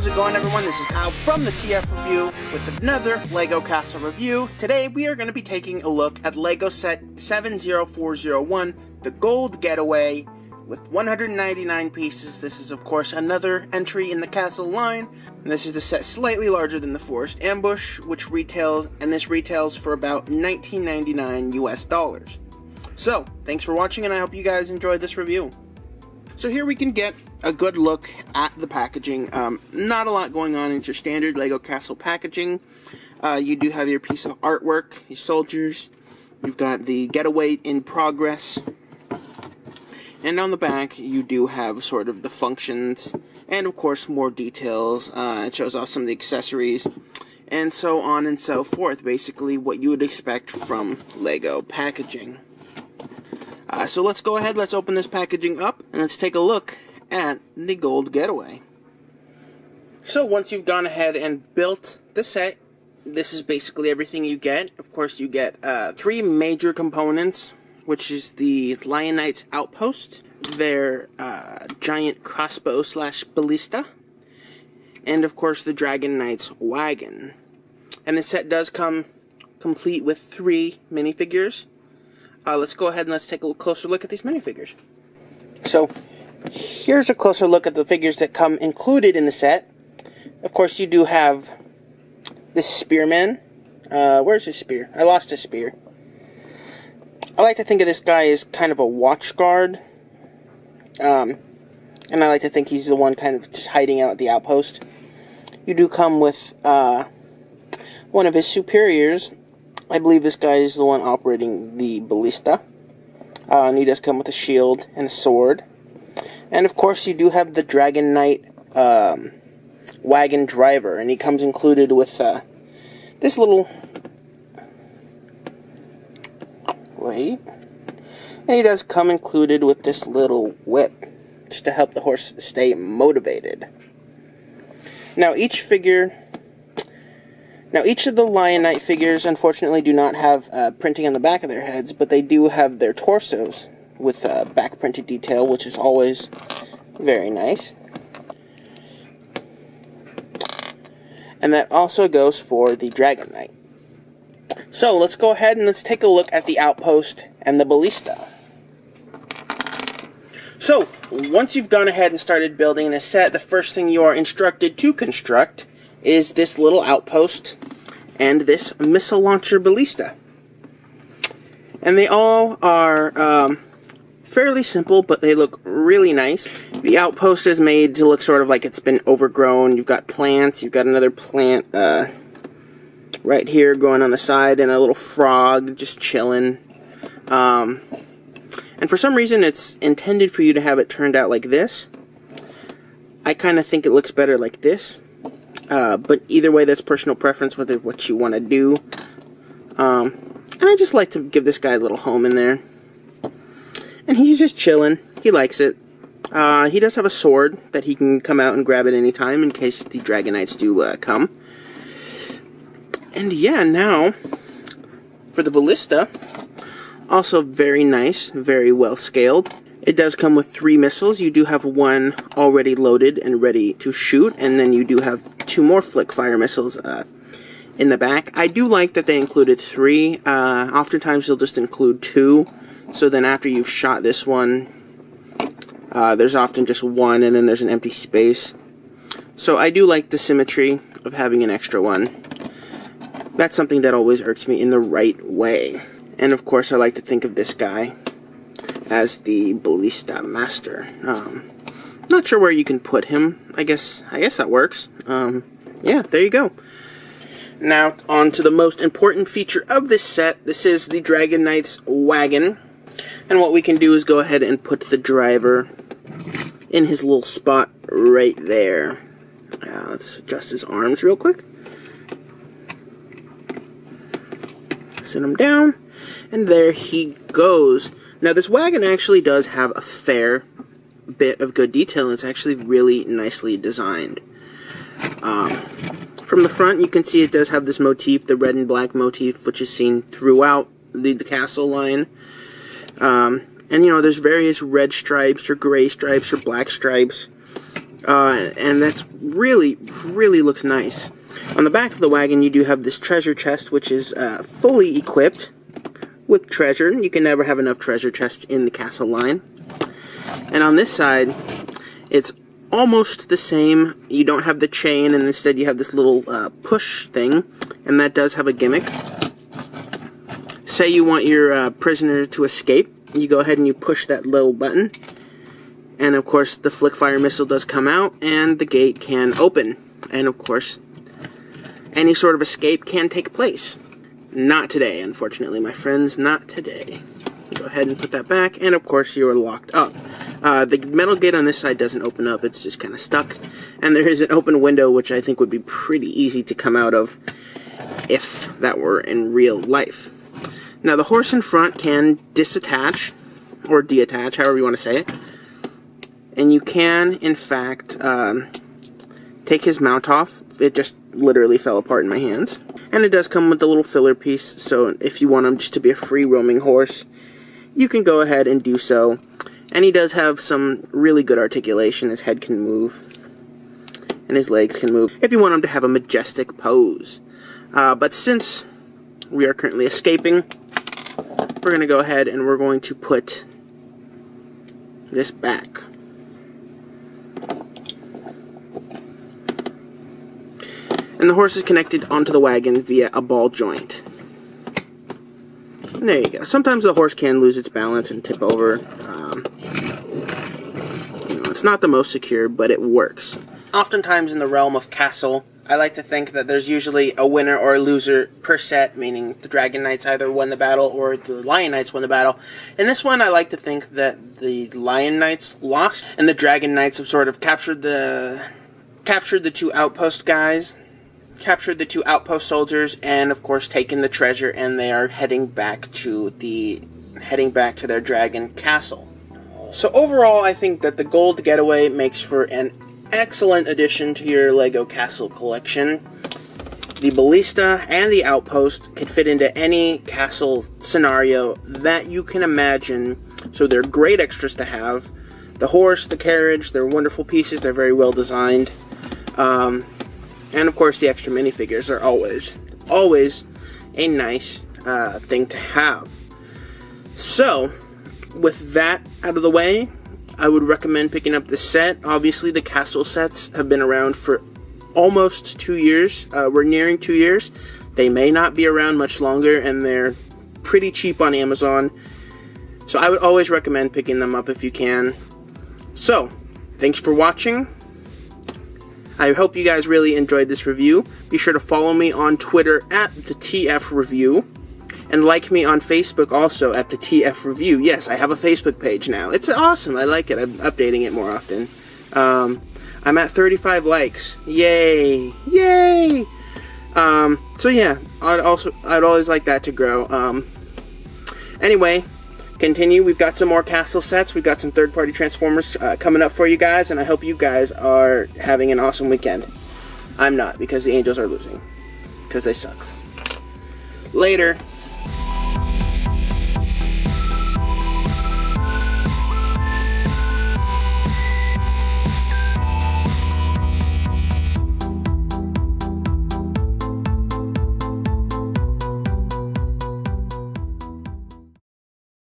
How's it going, everyone? This is Kyle from the TF Review with another LEGO Castle review. Today we are going to be taking a look at LEGO set 70401, the Gold Getaway, with 199 pieces. This is, of course, another entry in the castle line. And this is the set slightly larger than the Forest Ambush, which retails for about $19.99 US. So, thanks for watching, and I hope you guys enjoyed this review. So here we can get a good look at the packaging. Not a lot going on. It's your standard LEGO Castle packaging. You do have your piece of artwork, your soldiers. You've got the Getaway in progress. And on the back, you do have sort of the functions, and of course more details. It shows off some of the accessories, and so on and so forth. Basically what you would expect from LEGO packaging. So let's go ahead, let's open this packaging up, and let's take a look at the Gold Getaway. So once you've gone ahead and built the set, this is basically everything you get. Of course, you get 3 major components, which is the Lion Knight's outpost, their giant crossbow / ballista, and of course the Dragon Knight's wagon. And the set does come complete with 3 minifigures. Let's go ahead and let's take a closer look at these minifigures. So, here's a closer look at the figures that come included in the set. Of course, you do have this spearman. Where's his spear? I lost his spear. I like to think of this guy as kind of a watch guard. And I like to think he's the one kind of just hiding out at the outpost. You do come with one of his superiors. I believe this guy is the one operating the ballista. And he does come with a shield and a sword. And of course you do have the Dragon Knight wagon driver. And he comes included with this little... Wait. And he does come included with this little whip, just to help the horse stay motivated. Now each of the Lion Knight figures, unfortunately, do not have printing on the back of their heads, but they do have their torsos with back printed detail, which is always very nice. And that also goes for the Dragon Knight. So, let's go ahead and let's take a look at the outpost and the ballista. So, once you've gone ahead and started building this set, the first thing you are instructed to construct is this little outpost and this missile launcher ballista. And they all are fairly simple, but they look really nice. The outpost is made to look sort of like it's been overgrown. You've got plants, you've got another plant right here going on the side, and a little frog just chilling. And for some reason it's intended for you to have it turned out like this. I kind of think it looks better like this. But either way, that's personal preference with what you want to do. And I just like to give this guy a little home in there. And he's just chilling. He likes it. He does have a sword that he can come out and grab at any time in case the Dragon Knights do come. And yeah, now for the ballista. Also very nice, very well scaled. It does come with 3 missiles. You do have 1 already loaded and ready to shoot, and then you do have 2 more flick fire missiles in the back. I do like that they included 3. Oftentimes they'll just include 2, so then after you've shot this one, there's often just 1, and then there's an empty space. So I do like the symmetry of having an extra one. That's something that always irks me in the right way. And of course I like to think of this guy as the ballista master. Not sure where you can put him. I guess that works. Yeah, there you go. Now on to the most important feature of this set. This is the Dragon Knight's wagon. And what we can do is go ahead and put the driver in his little spot right there. Let's adjust his arms real quick. Sit him down. And there he goes. Now this wagon actually does have a fair bit of good detail. It's actually really nicely designed. From the front you can see it does have this motif, the red and black motif, which is seen throughout the castle line. And you know, there's various red stripes or gray stripes or black stripes. and that's really looks nice. On the back of the wagon, you do have this treasure chest, which is fully equipped with treasure. You can never have enough treasure chests in the castle line. And on this side, it's almost the same. You don't have the chain, and instead you have this little push thing, and that does have a gimmick. Say you want your prisoner to escape, you go ahead and you push that little button, and of course the flick fire missile does come out, and the gate can open, and of course any sort of escape can take place. Not today, unfortunately, my friends, not today. Go ahead and put that back, and of course you are locked up. The metal gate on this side doesn't open up, it's just kind of stuck, and there is an open window which I think would be pretty easy to come out of if that were in real life. Now the horse in front can disattach, or deattach, however you want to say it, and you can in fact take his mount off. It just literally fell apart in my hands. And it does come with a little filler piece, so if you want him just to be a free roaming horse, you can go ahead and do so. And he does have some really good articulation. His head can move, and his legs can move, if you want him to have a majestic pose. But since we are currently escaping, we're going to go ahead and we're going to put this back. And the horse is connected onto the wagon via a ball joint. And there you go. Sometimes the horse can lose its balance and tip over. It's not the most secure, but it works. Oftentimes in the realm of castle, I like to think that there's usually a winner or a loser per set, meaning the Dragon Knights either won the battle or the Lion Knights won the battle. In this one, I like to think that the Lion Knights lost, and the Dragon Knights have sort of captured the two outpost guys, captured the two outpost soldiers, and of course taken the treasure, and they are heading back to their dragon castle. So overall, I think that the Gold Getaway makes for an excellent addition to your LEGO castle collection. The ballista and the outpost could fit into any castle scenario that you can imagine, so they're great extras to have. The horse, the carriage, they're wonderful pieces, they're very well designed. And of course the extra minifigures are always a nice thing to have. So, with that out of the way, I would recommend picking up this set. Obviously, the castle sets have been around for almost 2 years. We're nearing 2 years. They may not be around much longer, and they're pretty cheap on Amazon. So I would always recommend picking them up if you can. So, thanks for watching. I hope you guys really enjoyed this review. Be sure to follow me on Twitter at the TF Review. And like me on Facebook also at the TF Review. Yes, I have a Facebook page now. It's awesome. I like it. I'm updating it more often. I'm at 35 likes. Yay! Yay! So yeah, I'd always like that to grow. Anyway, continue. We've got some more castle sets. We've got some third-party Transformers coming up for you guys, and I hope you guys are having an awesome weekend. I'm not, because the Angels are losing. Because they suck. Later.